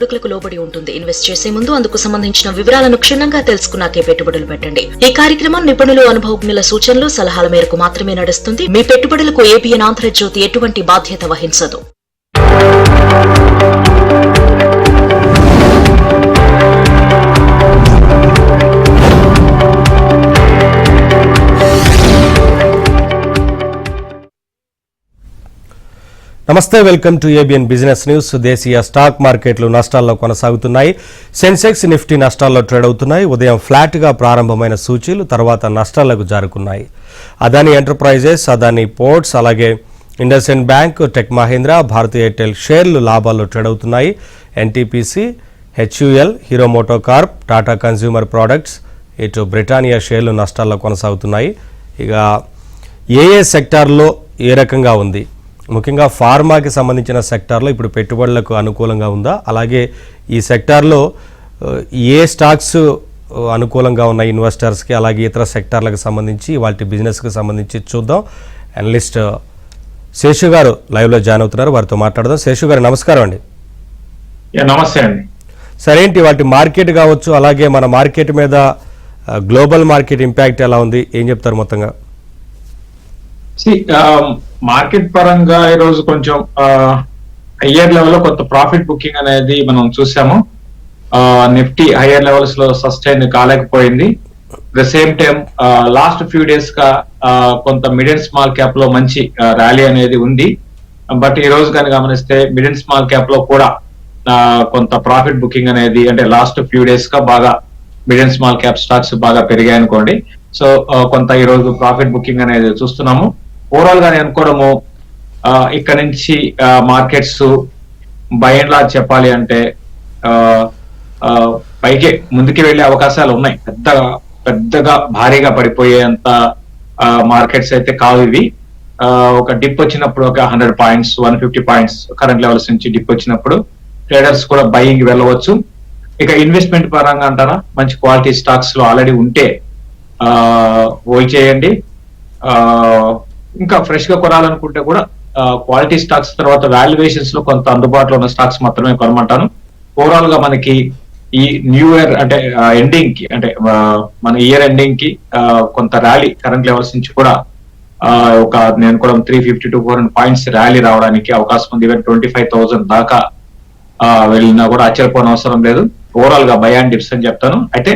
లోబడి ఉంటుంది. ఇన్వెస్ట్ చేసే ముందు అందుకు సంబంధించిన వివరాలను క్షుణ్ణంగా తెలుసుకున్నాకే పెట్టుబడులు పెట్టండి. ఈ కార్యక్రమం నిపుణులు, అనుభవజ్ఞుల సూచనలు, సలహాల మేరకు మాత్రమే నడుస్తుంది. మీ పెట్టుబడులకు ఏబిఎన్ ఆంధ్రజ్యోతి ఎటువంటి బాధ్యత వహించదు. నమస్తే, welcome to ABN business news. దేశీయ స్టాక్ మార్కెట్లు నష్టాల్లో కొనసాగుతున్నాయి. సెన్సెక్స్, నిఫ్టీ నష్టాల్లో ట్రేడ్ అవుతున్నాయి. ఉదయం ఫ్లాట్గా ప్రారంభమైన సూచీలు తర్వాత నష్టాలకు జారుకున్నాయి. అదానీ ఎంటర్ప్రైజెస్, అదానీ పోర్ట్స్, అలాగే IndusInd Bank, Tech Mahindra, Bharti Airtel షేర్లు లాభాల్లో ట్రేడ్ అవుతున్నాయి. NTPC, HUL, Hero MotoCorp, Tata Consumer Products, ఇటు బ్రిటానియా షేర్లు నష్టాల్లో కొనసాగుతున్నాయి. ఇక ఏ సెక్టార్లో ఏ రకంగా ఉంది? ముఖ్యంగా ఫార్మాకి సంబంధించిన సెక్టార్లో ఇప్పుడు పెట్టుబడులకు అనుకూలంగా ఉందా? అలాగే ఈ సెక్టార్లో ఏ స్టాక్స్ అనుకూలంగా ఉన్నాయి ఇన్వెస్టర్స్కి, అలాగే ఇతర సెక్టార్లకు సంబంధించి వాటి బిజినెస్కి సంబంధించి చూద్దాం. అనలిస్ట్ శేషు గారు లైవ్లో జాయిన్ అవుతున్నారు, వారితో మాట్లాడదాం. శేషు గారు నమస్కారం అండి. నమస్తే అండి. సరేంటి వాటి మార్కెట్ కావచ్చు, అలాగే మన మార్కెట్ మీద గ్లోబల్ మార్కెట్ ఇంపాక్ట్ ఎలా ఉంది, ఏం చెప్తారు మొత్తంగా? మార్కెట్ పరంగా ఈరోజు కొంచెం హయ్యర్ లెవెల్ లో కొంత ప్రాఫిట్ బుకింగ్ అనేది మనం చూసాము. నిఫ్టీ హయ్యర్ లెవెల్స్ లో సస్టైన్ కాలేకపోయింది. The same time last few days గా కొంత మిడ్ అండ్ స్మాల్ క్యాప్ లో మంచి ర్యాలీ అనేది ఉంది. బట్ ఈ రోజు కానీ గమనిస్తే మిడ్ అండ్ స్మాల్ క్యాప్ లో కూడా కొంత ప్రాఫిట్ బుకింగ్ అనేది, అంటే లాస్ట్ ఫ్యూ డేస్ గా బాగా mid and small cap stocks బాగా పెరిగాయి అనుకోండి. సో కొంత ఈ రోజు ప్రాఫిట్ బుకింగ్ అనేది చూస్తున్నాము. ఓవరాల్ గా అనుకోవడము ఇక్కడ నుంచి మార్కెట్స్ బై అండ్ లార్జ్ చెప్పాలి అంటే పైకి ముందుకు వెళ్లే అవకాశాలు ఉన్నాయి. పెద్దగా భారీగా పడిపోయేంత మార్కెట్స్ అయితే కావు ఇవి. ఒక డిప్ వచ్చినప్పుడు ఒక 100 పాయింట్స్, 150 పాయింట్స్ కరెంట్ లెవెల్స్ నుంచి డిప్ వచ్చినప్పుడు ట్రేడర్స్ కూడా బయింగ్ వెళ్ళవచ్చు. ఇక ఇన్వెస్ట్మెంట్ పరంగా అంటారా, మంచి క్వాలిటీ స్టాక్స్ లో ఆల్రెడీ ఉంటే హోల్డ్ చేయండి. ఇంకా ఫ్రెష్ గా కొనాలనుకుంటే కూడా క్వాలిటీ స్టాక్స్ తర్వాత వాల్యుయేషన్స్ లో కొంత అందుబాటులో ఉన్న స్టాక్స్ మాత్రమే కొనమంటాను. ఓవరాల్ గా మనకి ఈ న్యూ ఇయర్ అంటే ఎండింగ్ కి, అంటే మన ఇయర్ ఎండింగ్ కి కొంత ర్యాలీ కరెంట్ లెవెల్స్ నుంచి కూడా ఒక నేను కూడా 350 to 400 పాయింట్స్ ర్యాలీ రావడానికి అవకాశం ఉంది. ఈవెన్ 25,000 దాకా వెళ్ళినా కూడా ఆశ్చర్యపోని అవసరం లేదు. ఓవరాల్ గా బై అండ్ డిప్స్ అని చెప్తాను. అయితే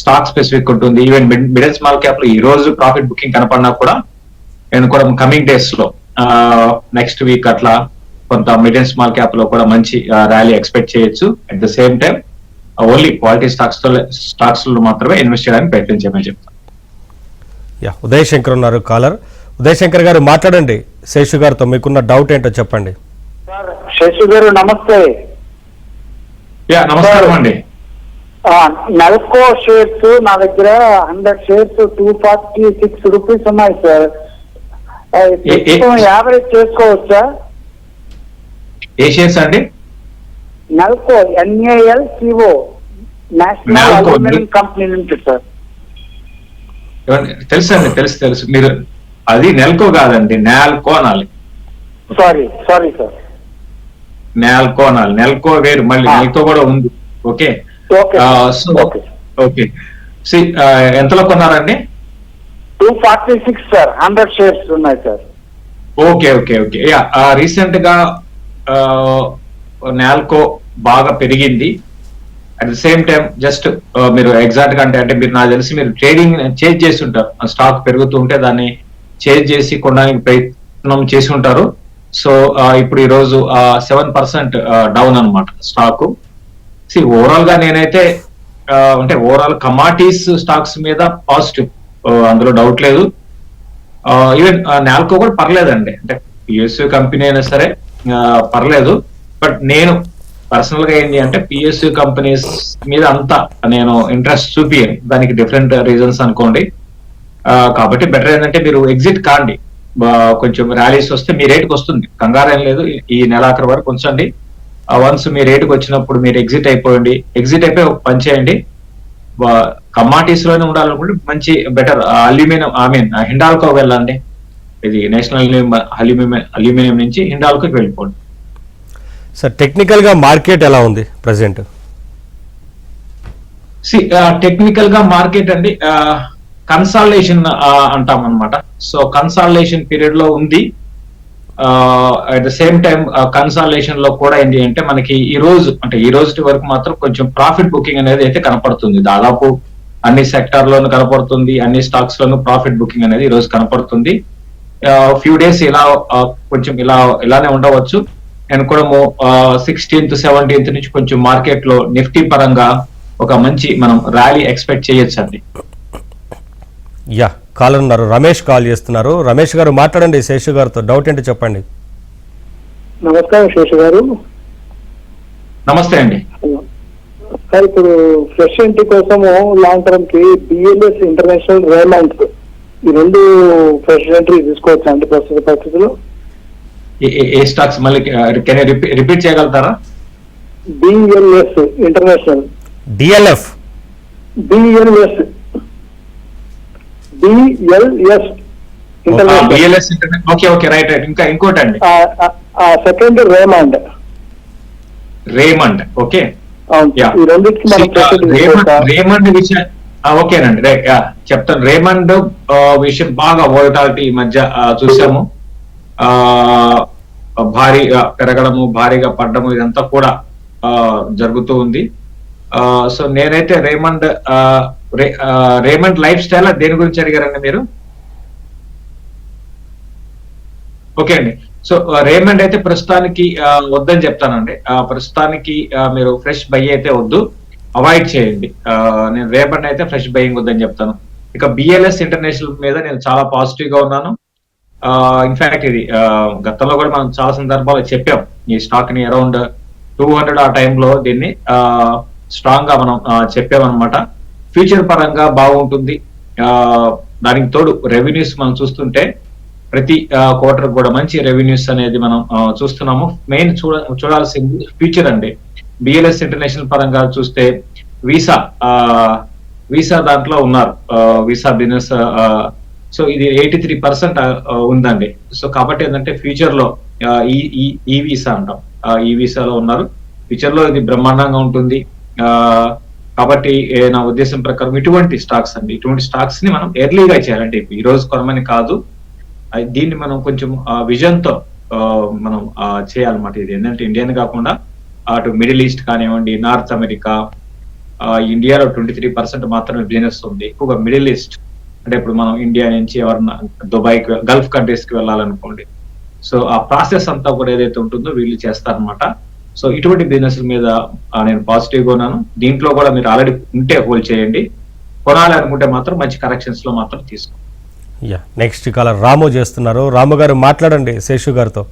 స్టాక్ స్పెసిఫిక్ ఉంటుంది. Even mid and small cap లో ఈ రోజు ప్రాఫిట్ బుకింగ్ కనపడినా కూడా నేను కూడా కమింగ్ డేస్ లో నెక్స్ట్ వీక్ అట్లా కొంత మిడ్ అండ్ స్మాల్ క్యాప్ లో కూడా మంచి ర్యాలీ ఎక్స్పెక్ట్ చేయొచ్చు. At the same time only quality stocks లో మాత్రమే ఇన్వెస్ట్ చేయడానికి ప్రయత్నం చేయమని చెప్తాను. ఉదయ్ శంకర్ ఉన్నారు కాలర్. ఉదయ్ శంకర్ గారు మాట్లాడండి. శేషు గారితో మీకున్న డౌట్ ఏంటో చెప్పండి. శేషు గారు నమస్తే. నమస్కారం అండి. నెల్కో షేర్స్ నా దగ్గర 100 షేర్స్ 246 రూపీస్ ఉన్నాయి సార్. యావరేజ్ చేసుకోవచ్చా? ఏ షేర్స్ అండి? Nelco, NALCO, national aluminium company నుంచి సార్. తెలుసండి, తెలుసు. మీరు అది నెల్కో కాదండి, నాల్కో అనాలి. Sorry sir. నాల్కో అనాలి. నెల్కో వేరు, మళ్ళీ నెల్కో కూడా ఉంది. ఓకే. ఎంతలో కొన్నారండి? 246 సార్. 100 షేర్స్ ఉన్నాయి సార్. ఓకే. రీసెంట్ గా నాల్కో బాగా పెరిగింది. At the same time just మీరు ఎగ్జాక్ట్ గా అంటే మీరు నాకు తెలిసి మీరు ట్రేడింగ్ చేంజ్ చేసి ఉంటారు. స్టాక్ పెరుగుతూ ఉంటే దాన్ని చేంజ్ చేసి కొనడానికి ప్రయత్నం చేసి ఉంటారు. సో ఇప్పుడు ఈ రోజు 7% డౌన్ అనమాట స్టాక్. ఓవరాల్ గా నేనైతే అంటే ఓవరాల్ కమాడిటీస్ స్టాక్స్ మీద పాజిటివ్, అందులో డౌట్ లేదు. ఈవెన్ నాల్కో కూడా పర్లేదండి, అంటే పిఎస్యు కంపెనీ అయినా సరే పర్లేదు. బట్ నేను పర్సనల్ గా ఏంటి అంటే పిఎస్యు కంపెనీస్ మీద అంతా నేను ఇంట్రెస్ట్ చూపియను. దానికి డిఫరెంట్ రీజన్స్ అనుకోండి. కాబట్టి బెటర్ ఏంటంటే మీరు ఎగ్జిట్ కాండి. కొంచెం ర్యాలీస్ వస్తే మీ రేటుకి వస్తుంది, కంగారు ఏం లేదు. ఈ నెలాఖరు వరకు ఉంచండి. వన్స్ మీ రేటుకి వచ్చినప్పుడు మీరు ఎగ్జిట్ అయిపోయి ఒక పని చేయండి. కమాడిటీస్ లోనే ఉండాలనుకుంటే మంచి బెటర్ అల్యూమినియం, హిండాల్కో వెళ్ళండి. ఇది నేషనల్ అల్యూమినియం నుంచి హిండాల్కోకి వెళ్ళిపోండి. సార్ టెక్నికల్ గా మార్కెట్ ఎలా ఉంది ప్రెసెంట్? టెక్నికల్ గా మార్కెట్ అండి కన్సాలిడేషన్ అంటాం అనమాట. సో కన్సాలిడేషన్ పీరియడ్ లో ఉంది. At the same time consolidation లో కూడా ఏంటి అంటే మనకి ఈ రోజు వరకు మాత్రం కొంచెం ప్రాఫిట్ బుకింగ్ అనేది అయితే కనపడుతుంది. దాదాపు అన్ని సెక్టార్ లోను కనపడుతుంది, అన్ని స్టాక్స్ లోను ప్రాఫిట్ బుకింగ్ అనేది ఈ రోజు కనపడుతుంది. ఫ్యూ డేస్ ఇలా కొంచెం ఇలానే ఉండవచ్చు. నేను కూడా 16th 17th నుంచి కొంచెం మార్కెట్ లో నిఫ్టీ పరంగా ఒక మంచి మనం ర్యాలీ ఎక్స్పెక్ట్ చేయొచ్చు అండి. యా, కాలర్ ఉన్నారు, రమేష్ కాల్ చేస్తున్నారు. రమేష్ గారు మాట్లాడండి శేషు గారితో, డౌట్ ఏంటి చెప్పండి. నమస్కారం శేషు గారు. నమస్తే అండి. సార్ ఇప్పుడు ఫ్రెష్ ఎంట్రీ కోసము లాంగ్ టర్మ్ కి బిఎల్ఎస్ ఇంటర్నేషనల్, రేమండ్ ఈ రెండు ఫ్రెష్ ఎంట్రీ తీసుకోవచ్చా అండి ప్రస్తుత పరిస్థితుల్లో? ఏ స్టాక్స్ మళ్ళీ రిపీట్ చేయగలుగుతారా? BLS international, DLF, BLS international, okay right. ఇంకా ఇంకోటి అండి సెకండ్ రేమండ్. ఓకే, ఈ రెండింటికి రేమండ్ విషయం ఓకేనండి, రైట్. చెప్తాను. రేమండ్ విషయం బాగా వోలటాలిటీ ఈ మధ్య చూసాము. భారీగా పెరగడము, భారీగా పడ్డము, ఇదంతా కూడా జరుగుతూ ఉంది. సో నేనైతే రేమండ్ లైఫ్ స్టైల్ దేని గురించి అడిగారండి మీరు? ఓకే అండి. సో రేమండ్ అయితే ప్రస్తుతానికి వద్దని చెప్తానండి. ప్రస్తుతానికి మీరు ఫ్రెష్ బై అయితే వద్దు, అవాయిడ్ చేయండి. నేను రేమండ్ అయితే ఫ్రెష్ బయింగ్ వద్దని చెప్తాను. ఇక బిఎల్ఎస్ ఇంటర్నేషనల్ మీద నేను చాలా పాజిటివ్ గా ఉన్నాను. ఇన్ఫాక్ట్ ఇది గతంలో కూడా మనం చాలా సందర్భాలు చెప్పాం. ఈ స్టాక్ ని అరౌండ్ 200 ఆ టైంలో దీన్ని స్ట్రాంగ్ గా మనం చెప్పామన్నమాట. ఫ్యూచర్ పరంగా బాగుంటుంది. దానికి తోడు రెవెన్యూస్ మనం చూస్తుంటే ప్రతి క్వార్టర్ కూడా మంచి రెవెన్యూస్ అనేది మనం చూస్తున్నాము. మెయిన్ చూడాల్సింది ఫ్యూచర్ అండి. బిఎల్ఎస్ ఇంటర్నేషనల్ పరంగా చూస్తే వీసా దాంట్లో ఉన్నారు, వీసా బిజినెస్. సో ఇది 83% ఉందండి. సో కాబట్టి ఏంటంటే ఫ్యూచర్ లో ఈ వీసా అంటాం, ఈ వీసాలో ఉన్నారు. ఫ్యూచర్ లో ఇది బ్రహ్మాండంగా ఉంటుంది. కాబట్టి నా ఉద్దేశం ప్రకారం ఇటువంటి స్టాక్స్ ని మనం ఎర్లీగా చేయాలంటే ఈ రోజు కొనమని కాదు, దీన్ని మనం కొంచెం విజన్ తో మనం చేయాలన్నమాట. ఇది ఏంటంటే ఇండియన్ కాకుండా అటు మిడిల్ ఈస్ట్ కానివ్వండి, నార్త్ అమెరికా, ఇండియాలో 23% మాత్రమే బిజినెస్ ఉంది. ఎక్కువగా మిడిల్ ఈస్ట్ అంటే ఇప్పుడు మనం ఇండియా నుంచి ఎవరన్నా దుబాయ్కి, గల్ఫ్ కంట్రీస్ కి వెళ్ళాలనుకోండి. సో ఆ ప్రాసెస్ అంతా కూడా ఏదైతే ఉంటుందో వీళ్ళు చేస్తారనమాట. సో ఇటువంటి బిజినెస్ మీద నేను పాజిటివ్ గా ఉన్నాను. దీంట్లో కూడా మీరు ఆల్రెడీ ఉంటే హోల్డ్ చేయండి. కొనాలి అనుకుంటే మాత్రం మంచి కరెక్షన్స్ లో మాత్రం తీసుకోండి. నెక్స్ట్ కాలర్ రాము చేస్తున్నారు. రాము గారు మాట్లాడండి శేషు గారితో.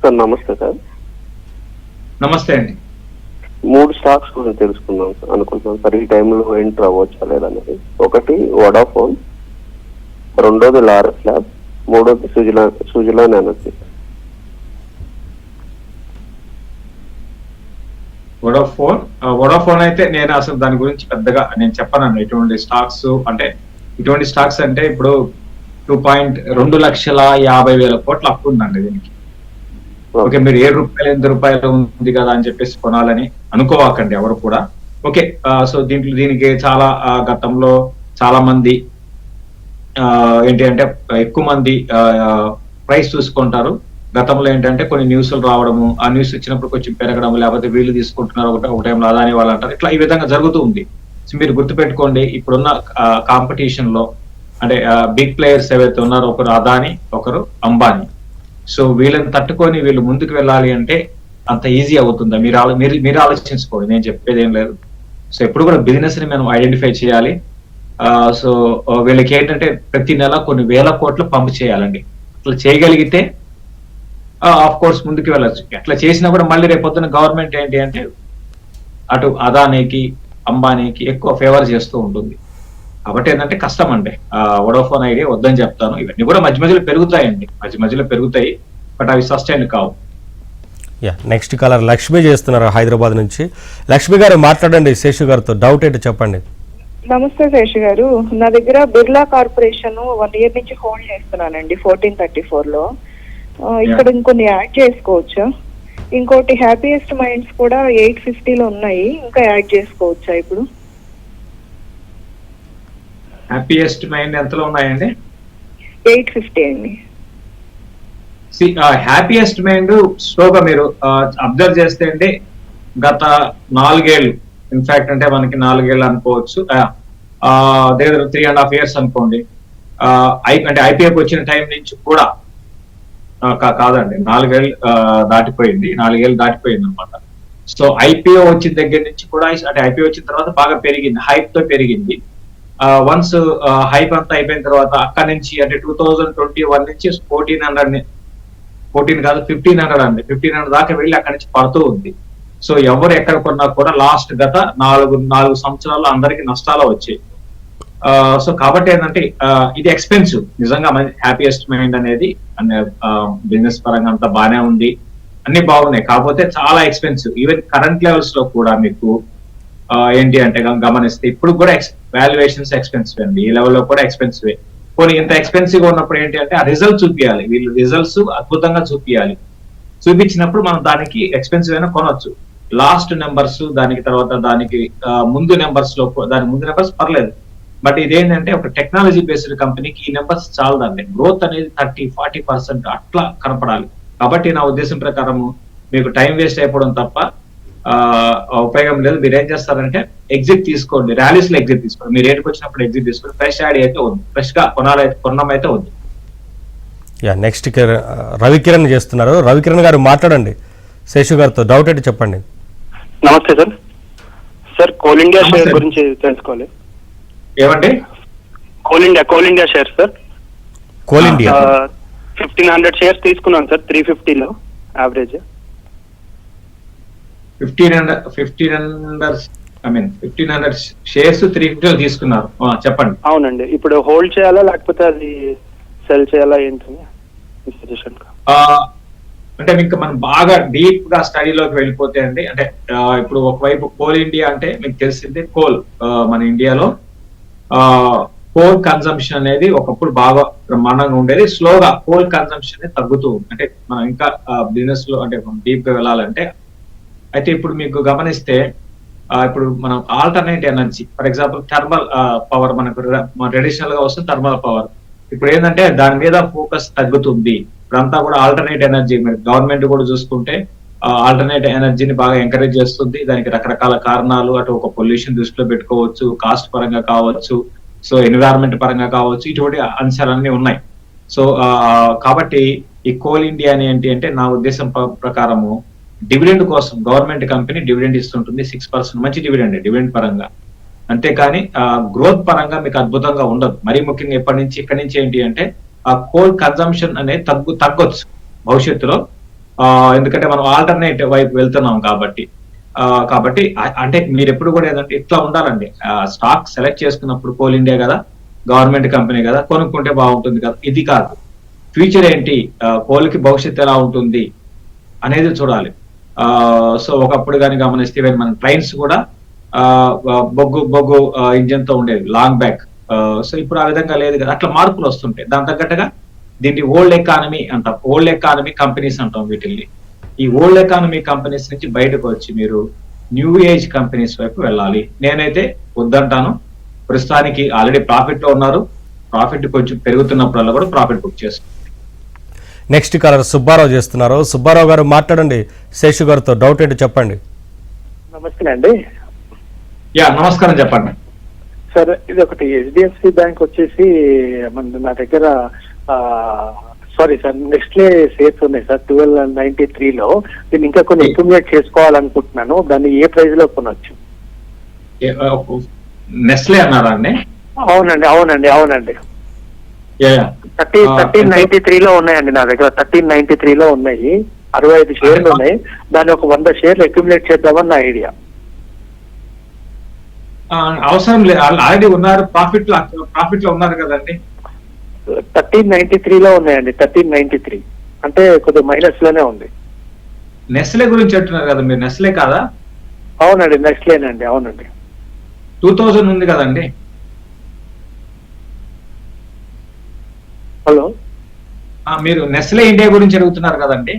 సార్ నమస్తే సార్. నమస్తే అండి. 3 స్టాక్స్ గురించి తెలుసుకుందాం అనుకుంటున్నాం సార్. ఈ టైంలో ఎంటర్ అవ్వచ్చా లేదనేది. ఒకటి వోడాఫోన్, రెండోది లారస్ ల్యాబ్, మూడోది సుజలాన్ ఎనర్జీ. వోడాఫోన్ అయితే నేను అసలు దాని గురించి పెద్దగా నేను చెప్పానండి. ఇటువంటి స్టాక్స్ అంటే ఇప్పుడు 2,50,00,000 కోట్ల అప్పు ఉందండి దీనికి. ఓకే, మీరు ₹7 ఉంది కదా అని చెప్పేసి కొనాలని అనుకోవాకండి ఎవరు కూడా. ఓకే, సో దీనికి చాలా గతంలో చాలా మంది ఏంటి అంటే ఎక్కువ మంది ప్రైస్ చూసుకుంటారు. గతంలో ఏంటంటే కొన్ని న్యూస్లు రావడము, ఆ న్యూస్ ఇచ్చినప్పుడు కొంచెం పెరగడం, లేకపోతే వీళ్ళు తీసుకుంటున్నారు ఒక టైంలో అదాని వాళ్ళు అంటారు, ఇట్లా ఈ విధంగా జరుగుతూ ఉంది. సో మీరు గుర్తుపెట్టుకోండి, ఇప్పుడున్న కాంపిటీషన్ లో అంటే బిగ్ ప్లేయర్స్ ఏవైతే ఉన్నారో ఒకరు అదాని, ఒకరు అంబానీ. సో వీళ్ళని తట్టుకొని వీళ్ళు ముందుకు వెళ్ళాలి అంటే అంత ఈజీ అవుతుందా? మీరు ఆలోచించుకోండి, నేను చెప్పేది ఏం లేదు. సో ఎప్పుడు కూడా బిజినెస్ ని మనం ఐడెంటిఫై చేయాలి. సో వీళ్ళకి ఏంటంటే ప్రతి నెల కొన్ని వేల కోట్లు పంపు చేయాలండి. అట్లా చేయగలిగితే ఆఫ్ కోర్స్ ముందుకు వెళ్ళొచ్చు. ఎట్లా చేసినా కూడా మళ్ళీ రేపొద్దున గవర్నమెంట్ ఏంటి అంటే అటు అదానికి, అంబానీకి ఎక్కువ ఫేవర్ చేస్తూ ఉంటుంది. కాబట్టి ఏంటంటే కష్టం అండి. వోడాఫోన్ ఐడియా వద్దని చెప్తాను. ఇవన్నీ కూడా మధ్యలో పెరుగుతాయండి, మధ్యలో పెరుగుతాయి, బట్ అవి సస్టైన్ కావు. నెక్స్ట్ కాలర్ లక్ష్మి చేస్తున్నారు హైదరాబాద్ నుంచి. లక్ష్మి గారు మాట్లాడండి శేషు గారితో, డౌట్ ఏంటి చెప్పండి. నమస్తే శేషు గారు. నా దగ్గర బిర్లా కార్పొరేషన్ 1 year నుంచి హోల్డ్ చేస్తున్నానండి 1434 లో. ఇక్కడ ఇంకొన్ని యాడ్ చేసుకోవచ్చా? ఇంకోటి హ్యాపీయెస్ట్ మైండ్స్ కూడా 850లో ఉన్నాయి, ఇంకా యాడ్ చేసుకోవచ్చా ఇప్పుడు? హ్యాపీయెస్ట్ మైండ్ ఎంతలో ఉన్నాయండి? 850 అండి. హ్యాపీయెస్ట్ మైండ్ స్లోగా మీరు అబ్జర్వ్ చేస్తే అండి గత 4 ఏళ్ళు, ఇన్ఫాక్ట్ అంటే మనకి 4 ఏళ్ళు అనుకోవచ్చు, దగ్గర 3.5 years అనుకోండి. అంటే ఐపీఎఫ్ వచ్చిన టైం నుంచి కూడా కాదండి, 4 ఏళ్ళు దాటిపోయింది, 4 ఏళ్ళు దాటిపోయింది అనమాట. సో ఐపీఓ వచ్చిన దగ్గర నుంచి కూడా, అంటే ఐపీఓ వచ్చిన తర్వాత బాగా పెరిగింది, హైప్ తో పెరిగింది. వన్స్ హైప్ అంతా అయిపోయిన తర్వాత అక్కడ నుంచి అంటే 2021 నుంచి 14 కాదు 1500 అండి, 1500 దాకా వెళ్ళి అక్కడి నుంచి పడుతూ ఉంది. సో ఎవరు ఎక్కడ కొన్నా కూడా లాస్ట్ గత 4 సంవత్సరాల్లో అందరికి నష్టాలు వచ్చాయి. సో కాబట్టి ఏంటంటే ఇది ఎక్స్పెన్సివ్ నిజంగా. హ్యాపీయెస్ట్ మైండ్ అనేది బిజినెస్ పరంగా అంతా బాగానే ఉంది, అన్ని బాగున్నాయి, కాకపోతే చాలా ఎక్స్పెన్సివ్. ఈవెన్ కరెంట్ లెవెల్స్ లో కూడా మీకు ఏంటి అంటే గమనిస్తే ఇప్పుడు కూడా వాల్యుయేషన్స్ ఎక్స్పెన్సివ్ అండి, ఈ లెవెల్లో కూడా ఎక్స్పెన్సివ్. కొన్ని ఇంత ఎక్స్పెన్సివ్ గా ఉన్నప్పుడు ఏంటి అంటే ఆ రిజల్ట్ చూపించాలి, వీళ్ళు రిజల్ట్స్ అద్భుతంగా చూపించాలి. చూపించినప్పుడు మనం దానికి ఎక్స్పెన్సివ్ అయినా కొనొచ్చు. లాస్ట్ నెంబర్స్ దానికి తర్వాత దానికి ముందు నెంబర్స్ లో, దాని ముందు నెంబర్స్ పర్లేదు, బట్ ఇదేంటంటే ఒక టెక్నాలజీ బేస్డ్ కంపెనీకి ఈ నెంబర్స్ చాలదండి. గ్రోత్ అనేది 30-40% అట్లా కనపడాలి. కాబట్టి నా ఉద్దేశం ప్రకారము మీకు టైం వేస్ట్ అయిపోవడం తప్ప ఉపయోగం లేదు. మీరు ఏం చేస్తారంటే ఎగ్జిట్ తీసుకోండి, ర్యాలీస్ లో ఎగ్జిట్ తీసుకోండి, మీరు రేటుకి వచ్చినప్పుడు ఎగ్జిట్ తీసుకోండి. ఫ్రెష్ యాడ్ అయితే వద్దు, ఫ్రెష్ గా కొనడం అయితే వద్దు. నెక్స్ట్ రవికిరణ్ చేస్తున్నారు. రవికిరణ్ గారు మాట్లాడండి, శేషు గారితో డౌట్ ఏంటి చెప్పండి. నమస్తే సార్. సార్ కోల్ ఇండియా నమస్తే. షేర్ గురించి తెలుసుకోవాలి. ఏమండి? Coal India share sir, coal India 1500 shares తీసుకున్నాను సార్, 350లో యావరేజ్. 1500 షేర్స్ 350 తీసుకున్నారు, చెప్పండి. అవునండి, ఇప్పుడు హోల్డ్ చేయాలా లేకపోతే అది సెల్ చేయాలా ఏంటని సజెషన్. అంటే మీకు మనం బాగా డీప్ గా స్టడీలోకి వెళ్ళిపోతే అండి, అంటే ఇప్పుడు ఒకవైపు కోల్ ఇండియా అంటే మీకు తెలిసిందే, కోల్ మన ఇండియాలో కోల్ కన్సంప్షన్ అనేది ఒకప్పుడు బాగా బ్రహ్మాండంగా ఉండేది. స్లోగా కోల్ కన్సంప్షన్ అనేది తగ్గుతూ ఉంది. అంటే మనం ఇంకా బిజినెస్ లో అంటే డీప్ గా వెళ్ళాలంటే, అయితే ఇప్పుడు మీకు గమనిస్తే ఇప్పుడు మనం alternate energy, for example thermal power, మనకు ట్రెడిషనల్ గా వస్తుంది థర్మల్ పవర్. ఇప్పుడు ఏంటంటే దాని మీద ఫోకస్ తగ్గుతుంది. ఇప్పుడంతా కూడా ఆల్టర్నేట్ ఎనర్జీ, మీరు గవర్నమెంట్ కూడా చూసుకుంటే ఆల్టర్నేట్ ఎనర్జీని బాగా ఎంకరేజ్ చేస్తుంది. దానికి రకరకాల కారణాలు, అటు ఒక పొల్యూషన్ దృష్టిలో పెట్టుకోవచ్చు, కాస్ట్ పరంగా కావచ్చు, సో ఎన్విరాన్మెంట్ పరంగా కావచ్చు, ఇటువంటి అంశాలన్నీ ఉన్నాయి. సో కాబట్టి ఈ కోల్ ఇండియా అని ఏంటి అంటే నా ఉద్దేశం ప్రకారము డివిడెండ్ కోసం గవర్నమెంట్ కంపెనీ డివిడెండ్ ఇస్తుంటుంది, 6% మంచి డివిడెండ్ పరంగా. అంతేకాని గ్రోత్ పరంగా మీకు అద్భుతంగా ఉండదు. మరీ ముఖ్యంగా ఇక్కడి నుంచి ఏంటి అంటే ఆ కోల్ కన్సంప్షన్ అనేది తగ్గొచ్చు భవిష్యత్తులో, ఎందుకంటే మనం ఆల్టర్నేట్ వైపు వెళ్తున్నాం కాబట్టి. అంటే మీరు ఎప్పుడు కూడా ఏదంటే ఇట్లా ఉండాలండి, స్టాక్ సెలెక్ట్ చేసుకున్నప్పుడు కోల్ ఇండియా కదా, గవర్నమెంట్ కంపెనీ కదా, కొనుక్కుంటే బాగుంటుంది కదా, ఇది కాదు. ఫ్యూచర్ ఏంటి, కోల్ కి భవిష్యత్తు ఎలా ఉంటుంది అనేది చూడాలి. సో ఒకప్పుడు కానీ గమనిస్తే మన ట్రైన్స్ కూడా బొగ్గు ఇంజన్ తో ఉండేది లాంగ్ బ్యాక్. సో ఇప్పుడు ఆ విధంగా లేదు కదా, అట్లా మార్పులు వస్తుంటాయి. దాని తగ్గట్టుగా దీన్ని ఓల్డ్ ఎకానమీ అంటాం, ఓల్డ్ ఎకానమీ కంపెనీస్ అంటాం వీటిల్ని. ఈ ఓల్డ్ ఎకానమీ కంపెనీస్ నుంచి బయటకు వచ్చి మీరు న్యూ ఏజ్ కంపెనీస్ వైపు వెళ్ళాలి. నేనైతే వద్దంటాను. ప్రస్తుతానికి ఆల్రెడీ ప్రాఫిట్ లో ఉన్నారు, ప్రాఫిట్ కొంచెం పెరుగుతున్నప్పుడల్లా కూడా ప్రాఫిట్ బుక్ చేసుకోండి. నెక్స్ట్ కాలర్ సుబ్బారావు చేస్తున్నారు. సుబ్బారావు గారు మాట్లాడండి, శేషు గారితో డౌట్ ఏంటి చెప్పండి. నమస్తే అండి. నమస్కారం, చెప్పండి సార్. ఇది ఒకటి HDFC బ్యాంక్ వచ్చేసి నా దగ్గర సారీ సార్ నెక్స్ట్లే షేర్స్ ఉన్నాయి సార్ 1293లో. దీన్ని ఇంకా కొన్ని అక్యుములేట్ చేసుకోవాలనుకుంటున్నాను, దాన్ని ఏ ప్రైస్ లో కొనొచ్చు? నెస్లే అన్నారా అండి? అవునండి. 1393లో ఉన్నాయండి నా దగ్గర, 1393లో ఉన్నాయి, 65 షేర్లు ఉన్నాయి. దాన్ని ఒక 100 షేర్లు అక్యుములేట్ చేద్దామని నా ఐడియా. అవసరం లేదు, ఆల్రెడీ ఉన్నారు, ప్రాఫిట్ లో ఉన్నారు కదండి. 1393లో ఉన్నాయండి, 1393 అంటే కొద్దిగా మైనస్ లోనే ఉంది. నెస్లే గురించి అంటున్నారు కదా మీరు, నెస్లే కాదా? అవునండి, నెక్స్ట్లేనండి. అవునండి, 2000 ఉంది కదండి. హలో, మీరు నెస్లే ఇండియా గురించి అడుగుతున్నారు కదండి.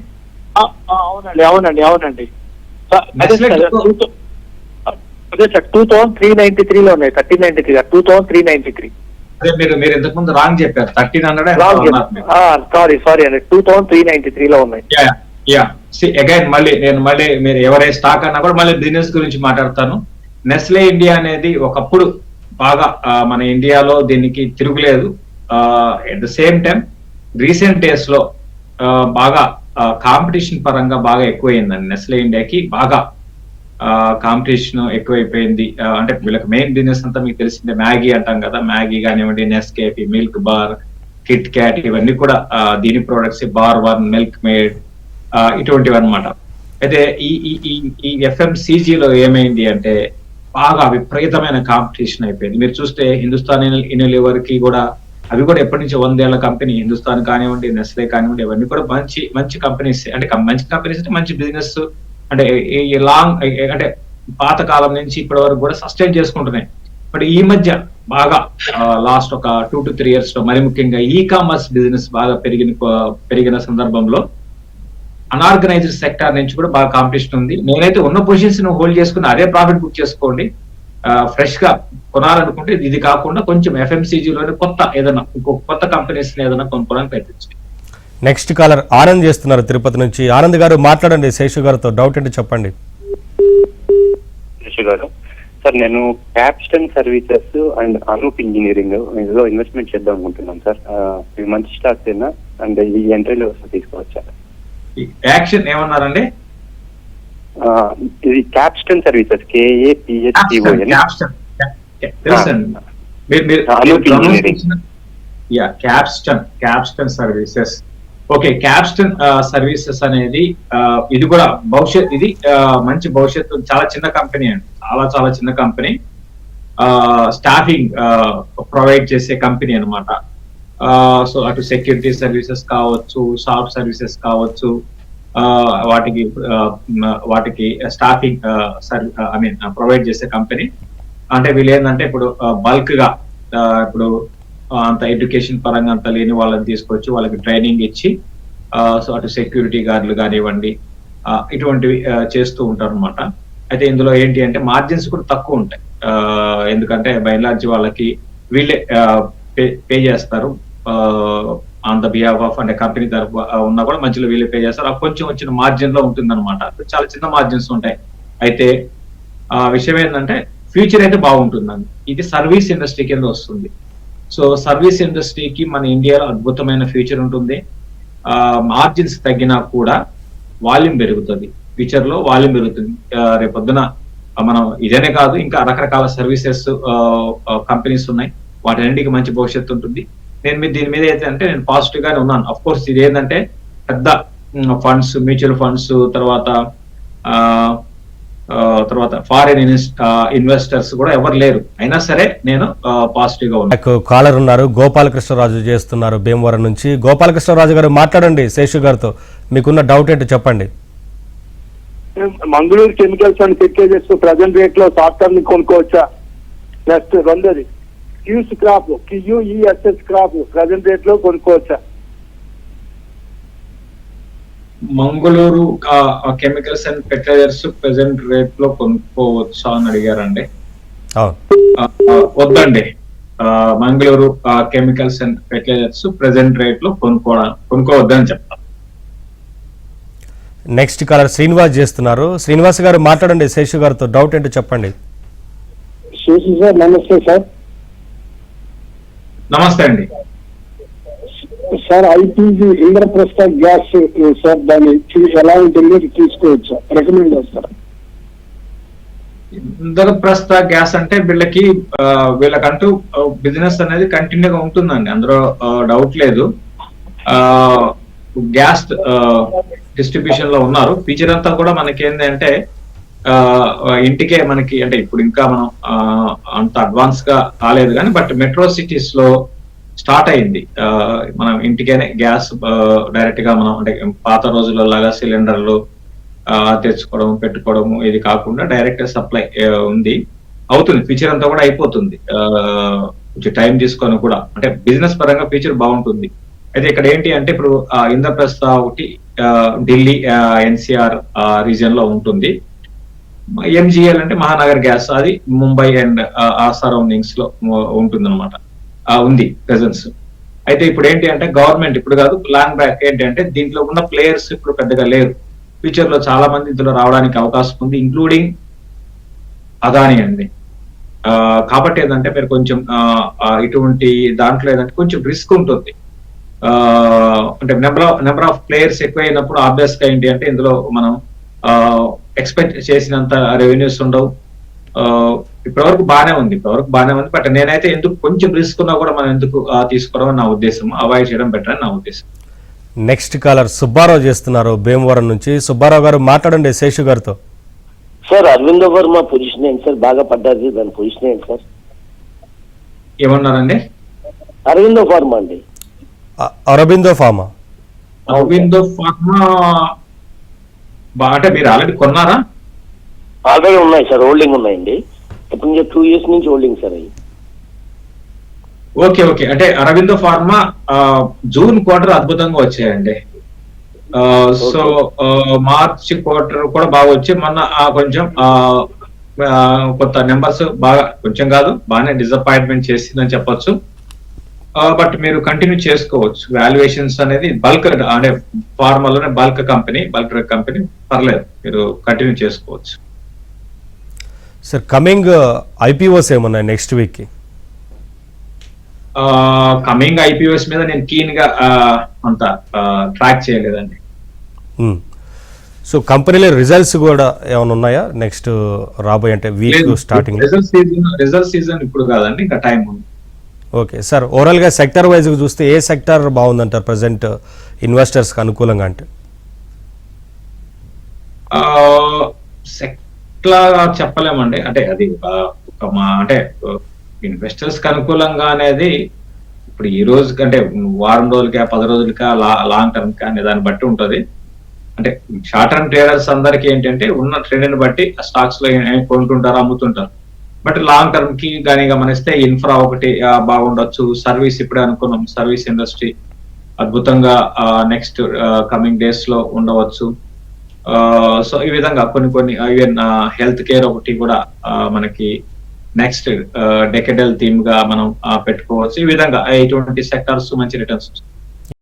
అవునండి సార్, అదే Nestle సార్, అదే సార్ 2393 లో ఉన్నాయి. 1393 2393. అదే మీరు ఇంతకు ముందు రాంగ్ చెప్పారు. 1300 సారీ అండి, 2393 లో ఉన్నాయి. అగైన్ మళ్ళీ మీరు ఎవరే స్టాక్ అన్నా కూడా మళ్ళీ బిజినెస్ గురించి మాట్లాడతాను. నెస్లే ఇండియా అనేది ఒకప్పుడు బాగా మన ఇండియాలో దీనికి తిరుగులేదు. At the same time recent days లో బాగా కాంపిటీషన్ పరంగా బాగా ఎక్కువైందండి. నెస్లే ఇండియాకి బాగా కాంపిటీషన్ ఎక్కువైపోయింది. అంటే వీళ్ళకి మెయిన్ బిజినెస్ అంతా మీకు తెలిసిందే, మ్యాగీ అంటాం కదా. మ్యాగీ కానివ్వండి, Nescafe, milk bar, Kit Kat, ఇవన్నీ కూడా దీని products. Bar one, milk made, ఇటువంటివి అనమాట. అయితే ఈ FMCG లో ఏమైంది అంటే బాగా విపరీతమైన కాంపిటీషన్ అయిపోయింది. మీరు చూస్తే హిందుస్థాన్ యూనిలివర్ కి కూడా, అవి కూడా ఎప్పటి నుంచి 100 ఏళ్ల కంపెనీ. హిందుస్థాన్ కానివ్వండి, నెస్లే కానివ్వండి, ఇవన్నీ కూడా మంచి కంపెనీస్. అంటే మంచి కంపెనీస్ అంటే మంచి బిజినెస్, అంటే ఈ లాంగ్, అంటే పాత కాలం నుంచి ఇప్పటి వరకు కూడా సస్టైన్ చేసుకుంటున్నాయి. బట్ ఈ మధ్య బాగా లాస్ట్ ఒక 2 to 3 years లో, మరి ముఖ్యంగా ఈ కామర్స్ బిజినెస్ బాగా పెరిగిన సందర్భంలో అన్ఆర్గనైజ్డ్ సెక్టార్ నుంచి కూడా బాగా కాంపిటీషన్ ఉంది. నేనైతే ఉన్న పొజిషన్స్ హోల్డ్ చేసుకుని అదే ప్రాఫిట్ బుక్ చేసుకోండి. ఫ్రెష్ గా కొనాలనుకుంటే ఇది కాకుండా కొంచెం FMCG లోనే కొత్త కంపెనీస్ ఏదైనా కొనుక్కోవడానికి ప్రయత్నించండి. నెక్స్ట్ కాలర్ ఆనంద్ చేస్తున్నారు తిరుపతి నుంచి. ఆనంద్ గారు మాట్లాడండి, శేషు గారితో. డౌట్ ఏంటి చెప్పండి. శేషు గారు సార్, నేను Capston Services and Anup Engineering ఇందులో ఇన్వెస్ట్మెంట్ చేద్దాం అనుకుంటున్నాను సార్. ఇది మంచి స్టాక్ అయినా అండ్ ఈ ఎంట్రీలో తీసుకోవచ్చా? యాక్షన్ ఏమన్నారండి? ఇది Capston services, KAPSTON. Capston services. Okay, Capston services అనేది ఇది కూడా ఇది మంచి భవిష్యత్తు. చాలా చిన్న కంపెనీ అండి, చాలా చిన్న కంపెనీ. స్టాఫింగ్ ప్రొవైడ్ చేసే కంపెనీ అనమాట. సో అటు సెక్యూరిటీ సర్వీసెస్ కావచ్చు, సాఫ్ట్ సర్వీసెస్ కావచ్చు, వాటికి స్టాఫింగ్ ప్రొవైడ్ చేసే కంపెనీ. అంటే వీళ్ళు ఏంటంటే ఇప్పుడు బల్క్ గా ఇప్పుడు అంత ఎడ్యుకేషన్ పరంగా అంత లేని వాళ్ళని తీసుకొచ్చి వాళ్ళకి ట్రైనింగ్ ఇచ్చి, సో అటు సెక్యూరిటీ గార్డులు కానివ్వండి, ఇటువంటివి చేస్తూ ఉంటారు అనమాట. అయితే ఇందులో ఏంటి అంటే మార్జిన్స్ కూడా తక్కువ ఉంటాయి. ఎందుకంటే బై అండ్ లార్జ్ వాళ్ళకి వీళ్ళే పే చేస్తారు ఆన్ ద బిహాఫ్ ఆఫ్, అంటే కంపెనీ తరఫు ఉన్నా కూడా మధ్యలో వీళ్ళే పే చేస్తారు. ఆ కొంచెం వచ్చిన మార్జిన్ లో ఉంటుంది అనమాట. చాలా చిన్న మార్జిన్స్ ఉంటాయి. అయితే విషయం ఏంటంటే ఫ్యూచర్ అయితే బాగుంటుందండి. ఇది సర్వీస్ ఇండస్ట్రీ కింద వస్తుంది. సో సర్వీస్ ఇండస్ట్రీకి మన ఇండియాలో అద్భుతమైన ఫ్యూచర్ ఉంటుంది. మార్జిన్స్ తగ్గినా కూడా వాల్యూమ్ పెరుగుతుంది. ఫ్యూచర్ లో వాల్యూమ్ పెరుగుతుంది. రేపొద్దున మనం ఇదేనే కాదు, ఇంకా రకరకాల సర్వీసెస్ కంపెనీస్ ఉన్నాయి. వాటన్నింటికి మంచి భవిష్యత్తు ఉంటుంది. నేను దీని మీద అయితే అంటే నేను పాజిటివ్ గానే ఉన్నాను. అఫ్ కోర్స్ ఇది ఏంటంటే పెద్ద ఫండ్స్, మ్యూచువల్ ఫండ్స్, తర్వాత ఫారిన్ ఇన్వెస్టర్స్ కూడా ఎవరు లేరు. అయినా సరే నేను పాజిటివ్ గా ఉన్నాను. కాలర్ ఉన్నారు, గోపాలకృష్ణరాజు చేస్తున్నారు భీమవరం నుంచి. గోపాలకృష్ణరాజు గారు మాట్లాడండి శేషు గారితో. మీకున్న డౌట్ ఏంటో చెప్పండి. Mangaluru chemicals and fertilizers present rate లో షార్ట్ టర్మ్ ని కొనుక్కోవచ్చా? నెక్స్ట్ రెండోది QESS క్రాప్ ప్రజెంట్ రేట్ లో కొనుక్కోవచ్చా? Mangaluru chemicals and fertilizers present rate లో కొనుక్కోవచ్చా అని అడిగారండి. వద్దండి, Mangaluru chemicals and fertilizers present rate లో కొనుక్కోవద్దని చెప్తాను. నెక్స్ట్ కాలర్ శ్రీనివాస్ చేస్తున్నారు. శ్రీనివాస్ గారు మాట్లాడండి శేషు గారితో. డౌట్ ఏంటో చెప్పండి. శేషు సార్ నమస్తే సార్. నమస్తే అండి sir. IPG Indraprastha gas sir, దాన్ని ఎలా ఉంటుంది తీసుకోవచ్చా? రికమెండ్ చేస్తారా? ఇంద్రప్రస్థ గ్యాస్ అంటే వీళ్ళకంటూ బిజినెస్ అనేది కంటిన్యూగా ఉంటుందండి, అందులో డౌట్ లేదు. గ్యాస్ డిస్ట్రిబ్యూషన్ లో ఉన్నారు. ఫీచర్ అంతా కూడా మనకి ఏంటంటే ఇంటికే మనకి, అంటే ఇప్పుడు ఇంకా మనం అంత అడ్వాన్స్ గా కాలేదు కానీ, బట్ మెట్రో సిటీస్ లో స్టార్ట్ అయింది. మనం ఇంటికేనే గ్యాస్ డైరెక్ట్ గా మనం, అంటే పాత రోజుల్లో లాగా సిలిండర్లు తెచ్చుకోవడం పెట్టుకోవడం ఇది కాకుండా డైరెక్ట్ సప్లై ఉంది, అవుతుంది. ఫీచర్ అంతా కూడా అయిపోతుంది కొంచెం టైం తీసుకొని కూడా. అంటే బిజినెస్ పరంగా ఫీచర్ బాగుంటుంది. అయితే ఇక్కడ ఏంటి అంటే ఇప్పుడు ఇంద్రప్రస్థ ఒకటి ఢిల్లీ ఎన్సిఆర్ రీజియన్ లో ఉంటుంది. ఎంజిఎల్ అంటే మహానగర్ గ్యాస్, అది ముంబై అండ్ ఆ సరౌండింగ్స్ లో ఉంటుంది అనమాట, ఉంది ప్రెజెన్స్. అయితే ఇప్పుడు ఏంటి అంటే గవర్నమెంట్ ఇప్పుడు కాదు, ప్లాన్ బ్యాక్ ఏంటి అంటే దీంట్లో ఉన్న ప్లేయర్స్ ఇప్పుడు పెద్దగా లేరు. ఫ్యూచర్ లో చాలా మంది ఇందులో రావడానికి అవకాశం ఉంది, ఇంక్లూడింగ్ అదాని అండి. కాబట్టి ఏంటంటే మీరు కొంచెం ఇటువంటి దాంట్లో ఏదంటే కొంచెం రిస్క్ ఉంటుంది. అంటే నెంబర్ ఆఫ్ ప్లేయర్స్ ఎక్కువైనప్పుడు ఆబ్వియస్ గా ఏంటి అంటే ఇందులో మనం ఎక్స్పెక్ట్ చేసినంత రెవెన్యూస్ ఉండవు. ఇప్పటివరకు బాగానే ఉంది, బట్ నేనైతే ఎందుకు కొంచెం రిస్క్ ఉన్నా కూడా మనం ఎందుకు తీసుకోవడం అని నా ఉద్దేశం, అవాయిడ్ చేయడం బెటర్ అని నా ఉద్దేశం. నెక్స్ట్ కాలర్ సుబ్బారావు చేస్తున్నారు భీమవరం నుంచి. సుబ్బారావు గారు మాట్లాడండి శేషు గారితో. సార్ అరవిందో వర్మ పొజిషన్ ఏంటి సార్? బాగా పడ్డది, దాని పొజిషన్ ఏంటి సార్? ఏమన్నారండి? అరవిందో ఫార్మా అండి. అరబిందో ఫార్మా అంటే మీరు ఆల్రెడీ కొన్నారా? ఆల్రెడీ ఉన్నాయి సార్, హోల్డింగ్ ఉన్నాయండి. ఇప్పుడు 2 years నుంచి హోల్డింగ్ సార్ అయ్యి. ఓకే. అంటే అరవిందో ఫార్మా జూన్ క్వార్టర్ అద్భుతంగా వచ్చాయండి. సో మార్చ్ క్వార్టర్ కూడా బాగా వచ్చి మొన్న కొంచెం కొత్త నెంబర్స్ బాగా కొంచెం కాదు బాగానే డిసప్పాయింట్మెంట్ చేసిందని చెప్పొచ్చు. బట్ మీరు కంటిన్యూ చేసుకోవచ్చు. వాల్యుయేషన్స్ అనేది బల్క్ అంటే ఫార్మాలోనే బల్క్ డ్రగ్ కంపెనీ, పర్లేదు, మీరు కంటిన్యూ చేసుకోవచ్చు. సార్ కమింగ్ ఐపీఓస్ ఏమున్నాయి నెక్స్ట్ వీక్ కి? కమింగ్ ఐపీఓస్ మీద నేను కీన్ గా అంత ట్రాక్ చేయలేదండి. సో కంపెనీల రిజల్ట్స్ కూడా ఏమైనా ఉన్నాయా నెక్స్ట్ రాబోయే అంటే వీక్ స్టార్టింగ్? రిజల్ట్ సీజన్ ఇప్పుడు కాదండి, ఇంకా టైం ఉంది. ఓకే సార్, ఓవరాల్ గా సెక్టర్ వైజ్ చూస్తే ఏ సెక్టర్ బాగుందంటారు ప్రజెంట్ ఇన్వెస్టర్స్ కి అనుకూలంగా? అంటే సెక్టర్ చెప్పలేమండి, అంటే అది అంటే ఇన్వెస్టర్స్ కి అనుకూలంగా అనేది ఇప్పుడు ఈ రోజు కంటే వారం రోజులకా 10 రోజులకా లాంగ్ టర్మ్ కా అనే దాన్ని బట్టి ఉంటది. అంటే షార్ట్ టర్మ్ ట్రేడర్స్ అందరికి ఏంటంటే ఉన్న ట్రెండ్ ని బట్టి స్టాక్స్ లో కొంటుంటారు, అమ్ముతుంటారు. బట్ లాంగ్ టర్మ్ కి కానీ గమనిస్తే ఇన్ఫ్రా ఒకటి బాగుండొచ్చు, సర్వీస్ ఇప్పుడే అనుకున్నాం, సర్వీస్ ఇండస్ట్రీ అద్భుతంగా నెక్స్ట్ కమింగ్ డేస్ లో ఉండవచ్చు. సో ఈ విధంగా కొన్ని ఈవెన్ హెల్త్ కేర్ ఒకటి కూడా మనకి నెక్స్ట్ డెకెడల్ థీమ్ గా మనం పెట్టుకోవచ్చు. ఈ విధంగా ఇటువంటి సెక్టార్స్ మంచి రిటర్న్స్